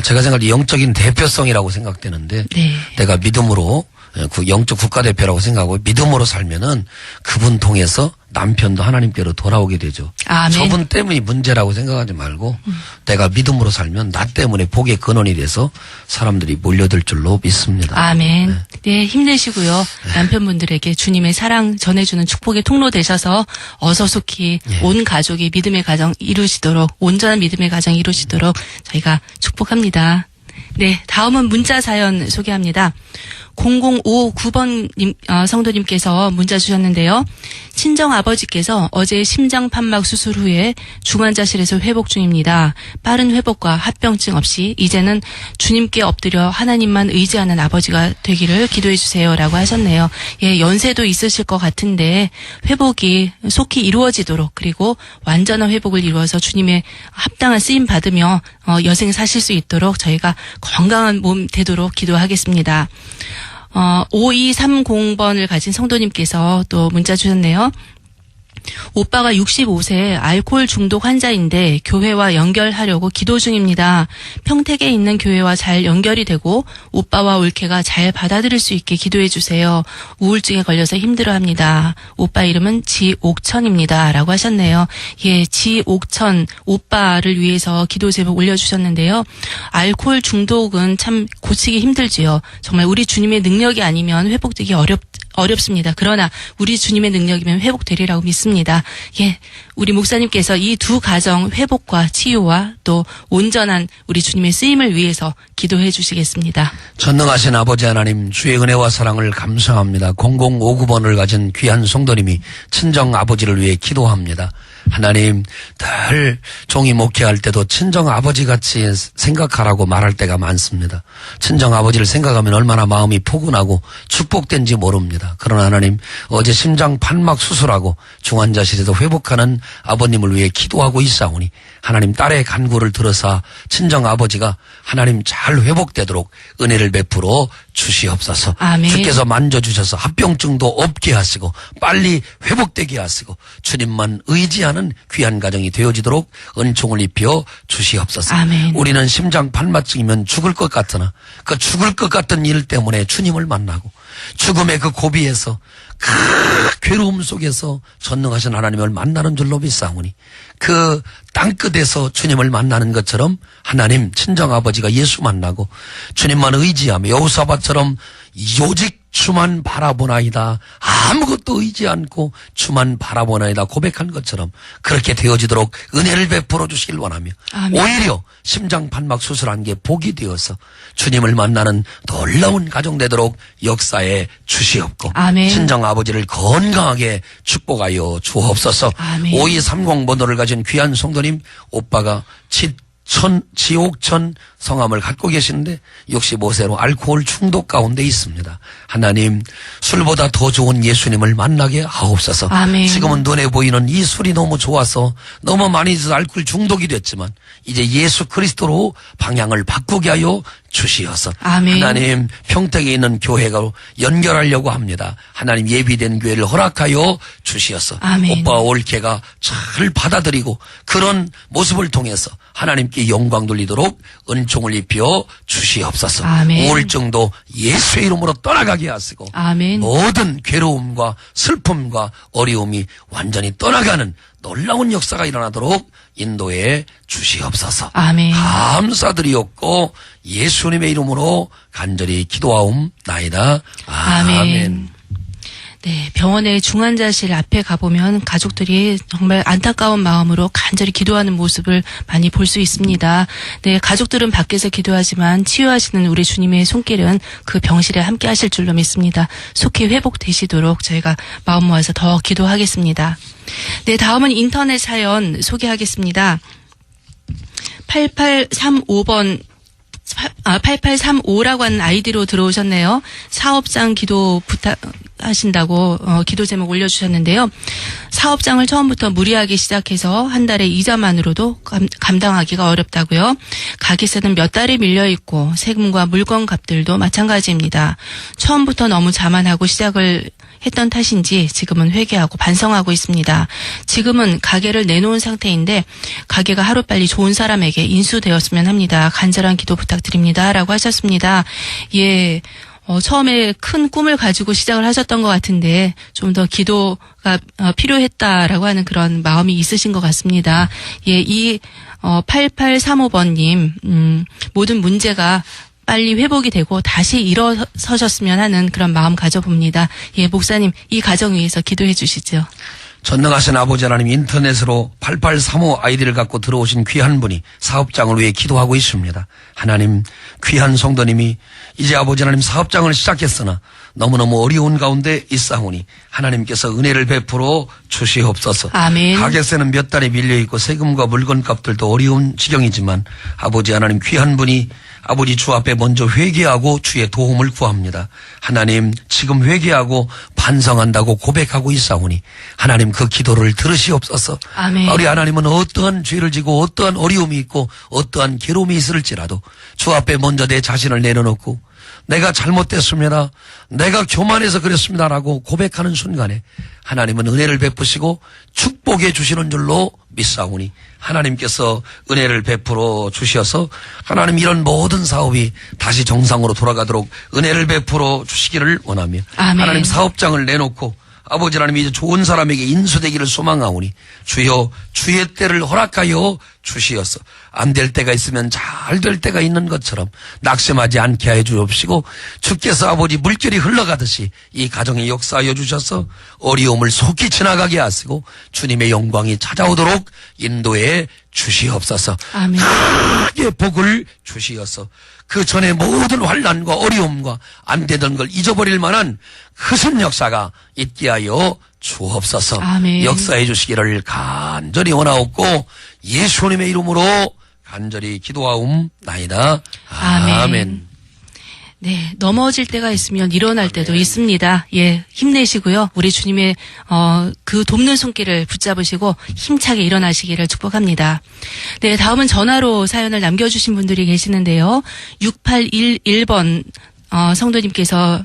제가 생각할 때 영적인 대표성이라고 생각되는데 네. 내가 믿음으로 그 영적 국가대표라고 생각하고 믿음으로 살면은 그분 통해서 남편도 하나님께로 돌아오게 되죠. 아멘. 저분 때문이 문제라고 생각하지 말고 내가 믿음으로 살면 나 때문에 복의 근원이 돼서 사람들이 몰려들 줄로 믿습니다. 아멘. 네, 힘내시고요. 남편분들에게 주님의 사랑 전해주는 축복의 통로 되셔서 어서 속히 예. 온 가족이 믿음의 가정 이루시도록, 온전한 믿음의 가정 이루시도록 저희가 축복합니다. 네, 다음은 문자 사연 소개합니다. 0059번 성도님께서 문자 주셨는데요. 친정 아버지께서 어제 심장 판막 수술 후에 중환자실에서 회복 중입니다. 빠른 회복과 합병증 없이 이제는 주님께 엎드려 하나님만 의지하는 아버지가 되기를 기도해 주세요라고 하셨네요. 예, 연세도 있으실 것 같은데 회복이 속히 이루어지도록 그리고 완전한 회복을 이루어서 주님의 합당한 쓰임 받으며 여생 사실 수 있도록 저희가 건강한 몸 되도록 기도하겠습니다. 5230번을 가진 성도님께서 또 문자 주셨네요. 오빠가 65세 알코올 중독 환자인데 교회와 연결하려고 기도 중입니다. 평택에 있는 교회와 잘 연결이 되고 오빠와 올케가 잘 받아들일 수 있게 기도해 주세요. 우울증에 걸려서 힘들어합니다. 오빠 이름은 지옥천입니다. 라고 하셨네요. 예, 지옥천 오빠를 위해서 기도 제목 올려주셨는데요. 알코올 중독은 참 고치기 힘들지요. 정말 우리 주님의 능력이 아니면 회복되기 어렵습니다. 그러나 우리 주님의 능력이면 회복되리라고 믿습니다. 예, 우리 목사님께서 이 두 가정 회복과 치유와 또 온전한 우리 주님의 쓰임을 위해서 기도해 주시겠습니다. 전능하신 아버지 하나님, 주의 은혜와 사랑을 감사합니다. 0059번을 가진 귀한 성도님이 친정 아버지를 위해 기도합니다. 하나님, 늘 종이 목회할 때도 친정 아버지같이 생각하라고 말할 때가 많습니다. 친정 아버지를 생각하면 얼마나 마음이 포근하고 축복된지 모릅니다. 그러나 하나님, 어제 심장 판막 수술하고 중환자실에서 회복하는 아버님을 위해 기도하고 있사오니 하나님, 딸의 간구를 들어서 친정 아버지가 하나님 잘 회복되도록 은혜를 베풀어 주시옵소서. 아멘. 주께서 만져주셔서 합병증도 없게 하시고 빨리 회복되게 하시고 주님만 의지하는 귀한 가정이 되어지도록 은총을 입혀 주시옵소서. 아멘. 우리는 심장 판막증이면 죽을 것 같으나 그 죽을 것 같은 일 때문에 주님을 만나고 죽음의 그 고비에서 그 괴로움 속에서 전능하신 하나님을 만나는 줄로 믿사오니 그 땅끝에서 주님을 만나는 것처럼 하나님 친정아버지가 예수 만나고 주님만 의지하며 여호사밧처럼 오직 주만 바라보나이다, 아무것도 의지 않고 주만 바라보나이다 고백한 것처럼 그렇게 되어지도록 은혜를 베풀어 주시길 원하며 아멘. 오히려 심장 판막 수술한 게 복이 되어서 주님을 만나는 놀라운 가정 되도록 역사에 주시옵고 아멘. 친정아버지를 건강하게 축복하여 주옵소서. 아멘. 5230번호를 가진 귀한 성도님, 오빠가 지옥천 성함을 갖고 계시는데 65세로 알코올 중독 가운데 있습니다. 하나님, 술보다 더 좋은 예수님을 만나게 하옵소서. 아멘. 지금은 눈에 보이는 이 술이 너무 좋아서 너무 많이 있어서 알코올 중독이 됐지만 이제 예수 그리스도로 방향을 바꾸게 하여 주시어서 아멘. 하나님, 평택에 있는 교회가 연결하려고 합니다. 하나님, 예비된 교회를 허락하여 주시어서 아멘. 오빠와 올케가 잘 받아들이고 그런 모습을 통해서 하나님께 영광 돌리도록 은총을 입혀 주시옵소서. 아멘. 우울증도 예수의 이름으로 떠나가게 하시고 아멘. 모든 괴로움과 슬픔과 어려움이 완전히 떠나가는 놀라운 역사가 일어나도록 인도해 주시옵소서. 아멘. 감사드리옵고 예수님의 이름으로 간절히 기도하옵나이다. 아멘. 네, 병원의 중환자실 앞에 가보면 가족들이 정말 안타까운 마음으로 간절히 기도하는 모습을 많이 볼 수 있습니다. 네, 가족들은 밖에서 기도하지만 치유하시는 우리 주님의 손길은 그 병실에 함께 하실 줄로 믿습니다. 속히 회복되시도록 저희가 마음 모아서 더 기도하겠습니다. 네, 다음은 인터넷 사연 소개하겠습니다. 8835번 8835라고 하는 아이디로 들어오셨네요. 사업장 기도 부탁하신다고 기도 제목 올려주셨는데요. 사업장을 처음부터 무리하게 시작해서 한 달에 이자만으로도 감당하기가 어렵다고요. 가계세는 몇 달이 밀려있고 세금과 물건 값들도 마찬가지입니다. 처음부터 너무 자만하고 시작을 했던 탓인지 지금은 회개하고 반성하고 있습니다. 지금은 가게를 내놓은 상태인데 가게가 하루빨리 좋은 사람에게 인수되었으면 합니다. 간절한 기도 부탁드립니다. 라고 하셨습니다. 예, 처음에 큰 꿈을 가지고 시작을 하셨던 것 같은데 좀 더 기도가 필요했다라고 하는 그런 마음이 있으신 것 같습니다. 예, 이 8835번님 모든 문제가 빨리 회복이 되고 다시 일어서셨으면 하는 그런 마음 가져봅니다. 예, 목사님, 이 가정 위해서 기도해 주시죠. 전능하신 아버지 하나님, 인터넷으로 8835 아이디를 갖고 들어오신 귀한 분이 사업장을 위해 기도하고 있습니다. 하나님, 귀한 성도님이 이제 아버지 하나님 사업장을 시작했으나 너무너무 어려운 가운데 있사오니 하나님께서 은혜를 베풀어 주시옵소서. 아멘. 가계세는 몇 달에 밀려있고 세금과 물건값들도 어려운 지경이지만 아버지 하나님, 귀한 분이 아버지 주 앞에 먼저 회개하고 주의 도움을 구합니다. 하나님, 지금 회개하고 반성한다고 고백하고 있사오니 하나님 그 기도를 들으시옵소서. 아멘. 우리 하나님은 어떠한 죄를 지고 어떠한 어려움이 있고 어떠한 괴로움이 있을지라도 주 앞에 먼저 내 자신을 내려놓고 내가 잘못됐습니다. 내가 교만해서 그랬습니다라고 고백하는 순간에 하나님은 은혜를 베푸시고 축복해 주시는 줄로 믿사오니 하나님께서 은혜를 베풀어 주셔서 하나님 이런 모든 사업이 다시 정상으로 돌아가도록 은혜를 베풀어 주시기를 원하며 아멘. 하나님 사업장을 내놓고 아버지 하나님 이제 좋은 사람에게 인수되기를 소망하오니 주여 주의 때를 허락하여 주시어서 안 될 때가 있으면 잘 될 때가 있는 것처럼 낙심하지 않게 해 주옵시고 주께서 아버지 물결이 흘러가듯이 이 가정에 역사하여 주셔서 어려움을 속히 지나가게 하시고 주님의 영광이 찾아오도록 인도해 주시옵소서. 아멘. 크게 복을 주시어서 그 전에 모든 환난과 어려움과 안 되던 걸 잊어버릴 만한 크신 역사가 있게 하여 주옵소서. 아멘. 역사해 주시기를 간절히 원하옵고 예수님의 이름으로 간절히 기도하옵나이다. 아멘. 아멘. 네, 넘어질 때가 있으면 일어날 때도 있습니다. 예, 힘내시고요. 우리 주님의 그 돕는 손길을 붙잡으시고 힘차게 일어나시기를 축복합니다. 네, 다음은 전화로 사연을 남겨주신 분들이 계시는데요. 6811번 성도님께서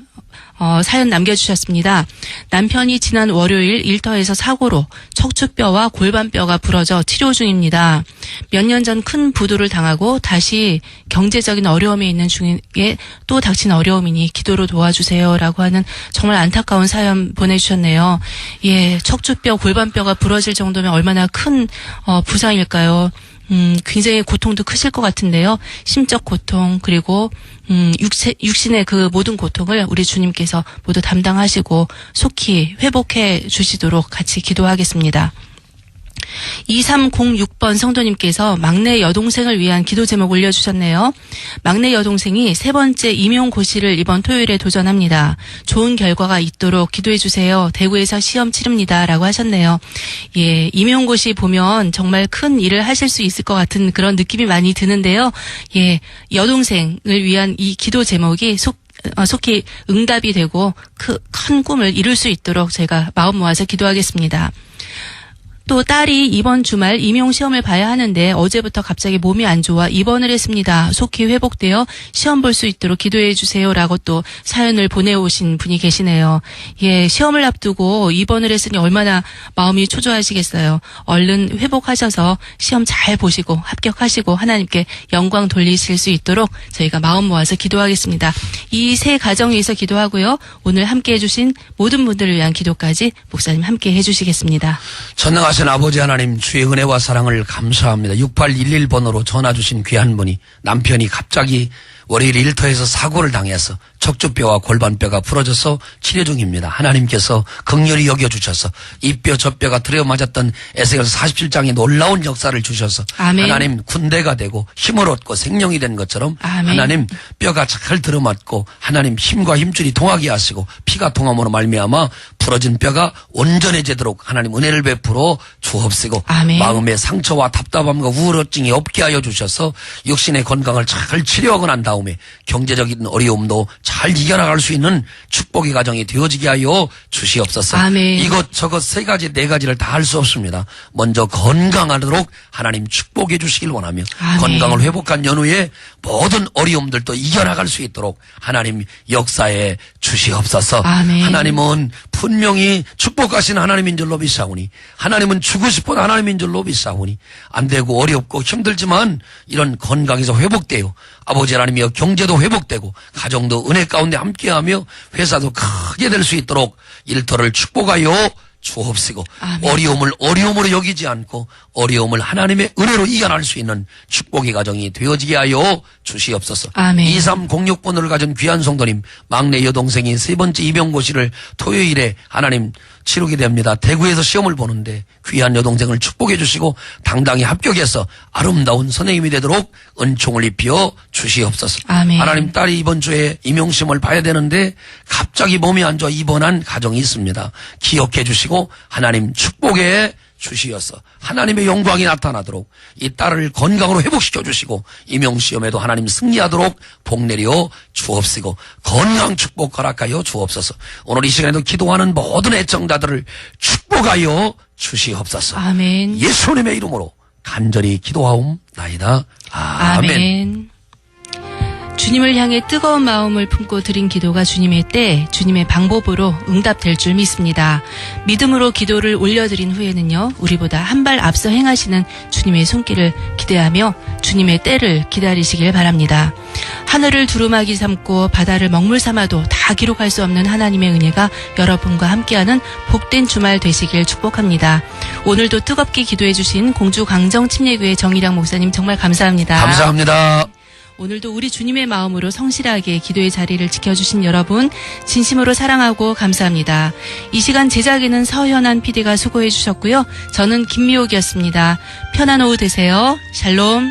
사연 남겨주셨습니다. 남편이 지난 월요일 일터에서 사고로 척추뼈와 골반뼈가 부러져 치료 중입니다. 몇 년 전 큰 부도를 당하고 다시 경제적인 어려움에 있는 중에 또 닥친 어려움이니 기도로 도와주세요라고 하는 정말 안타까운 사연 보내주셨네요. 예, 척추뼈, 골반뼈가 부러질 정도면 얼마나 큰 부상일까요? 굉장히 고통도 크실 것 같은데요. 심적 고통 그리고 육신의 그 모든 고통을 우리 주님께서 모두 담당하시고 속히 회복해 주시도록 같이 기도하겠습니다. 2306번 성도님께서 막내 여동생을 위한 기도 제목 올려주셨네요. 막내 여동생이 세 번째 임용고시를 이번 토요일에 도전합니다. 좋은 결과가 있도록 기도해 주세요. 대구에서 시험 치릅니다. 라고 하셨네요. 예, 임용고시 보면 정말 큰 일을 하실 수 있을 것 같은 그런 느낌이 많이 드는데요. 예, 여동생을 위한 이 기도 제목이 속히 응답이 되고 큰 꿈을 이룰 수 있도록 제가 마음 모아서 기도하겠습니다. 또 딸이 이번 주말 임용시험을 봐야 하는데 어제부터 갑자기 몸이 안 좋아 입원을 했습니다. 속히 회복되어 시험 볼 수 있도록 기도해 주세요라고 또 사연을 보내오신 분이 계시네요. 예, 시험을 앞두고 입원을 했으니 얼마나 마음이 초조하시겠어요. 얼른 회복하셔서 시험 잘 보시고 합격하시고 하나님께 영광 돌리실 수 있도록 저희가 마음 모아서 기도하겠습니다. 이 세 가정에 위해서 기도하고요. 오늘 함께해 주신 모든 분들을 위한 기도까지 목사님 함께해 주시겠습니다. 전능하신 아버지 하나님 주의 은혜와 사랑을 감사합니다. 6811번으로 전화 주신 귀한 분이 남편이 갑자기 월요일 일터에서 사고를 당해서 척추뼈와 골반뼈가 부러져서 치료 중입니다. 하나님께서 긍휼히 여겨주셔서 이 뼈 저 뼈가 들여맞았던 에스겔 47장에 놀라운 역사를 주셔서 아멘. 하나님 군대가 되고 힘을 얻고 생명이 된 것처럼 아멘. 하나님 뼈가 잘 들어맞고 하나님 힘과 힘줄이 통하게 하시고 피가 통함으로 말미암아 부러진 뼈가 온전해지도록 하나님 은혜를 베풀어 주옵시고 아멘. 마음의 상처와 답답함과 우울증이 없게 하여 주셔서 육신의 건강을 잘 치료하고 난 다음에 경제적인 어려움도 잘 이겨나갈 수 있는 축복의 가정이 되어지게 하여 주시옵소서. 아멘. 이것저것 세 가지 네 가지를 다 할 수 없습니다. 먼저 건강하도록 하나님 축복해 주시길 원하며 아멘. 건강을 회복한 연후에 모든 어려움들도 이겨나갈 수 있도록 하나님 역사에 주시옵소서. 아멘. 하나님은 분명히 축복하신 하나님인 줄로 믿사오니 하나님은 주고 싶은 하나님인 줄로 믿사오니 안 되고 어렵고 힘들지만 이런 건강에서 회복되어 아버지 하나님이여 경제도 회복되고 가정도 은혜 가운데 함께하며 회사도 크게 될 수 있도록 일터를 축복하여 주옵시고 아멘. 어려움을 어려움으로 여기지 않고 어려움을 하나님의 은혜로 이겨낼 수 있는 축복의 가정이 되어지게 하여 주시옵소서. 아멘. 2306번을 가진 귀한 성도님 막내 여동생이 세 번째 임용고시를 토요일에 하나님 치르게 됩니다. 대구에서 시험을 보는데 귀한 여동생을 축복해 주시고 당당히 합격해서 아름다운 선생님이 되도록 은총을 입혀 주시옵소서. 아멘. 하나님 딸이 이번 주에 임용시험을 봐야 되는데 갑자기 몸이 안 좋아 입원한 가정이 있습니다. 기억해 주시고 하나님 축복해 주시어서 하나님의 영광이 나타나도록 이 딸을 건강으로 회복시켜 주시고 임용시험에도 하나님 승리하도록 복내려 주옵시고 건강 축복 허락하여 주옵소서. 오늘 이 시간에도 기도하는 모든 애청자들을 축복하여 주시옵소서. 아멘. 예수님의 이름으로 간절히 기도하옵나이다. 아멘. 아멘. 주님을 향해 뜨거운 마음을 품고 드린 기도가 주님의 때, 주님의 방법으로 응답될 줄 믿습니다. 믿음으로 기도를 올려드린 후에는요, 우리보다 한 발 앞서 행하시는 주님의 손길을 기대하며 주님의 때를 기다리시길 바랍니다. 하늘을 두루마기 삼고 바다를 먹물 삼아도 다 기록할 수 없는 하나님의 은혜가 여러분과 함께하는 복된 주말 되시길 축복합니다. 오늘도 뜨겁게 기도해 주신 공주 강정침례교회 정일양 목사님 정말 감사합니다. 감사합니다. 오늘도 우리 주님의 마음으로 성실하게 기도의 자리를 지켜주신 여러분 진심으로 사랑하고 감사합니다. 이 시간 제작에는 서현안 PD가 수고해 주셨고요. 저는 김미옥이었습니다. 편한 오후 되세요. 샬롬.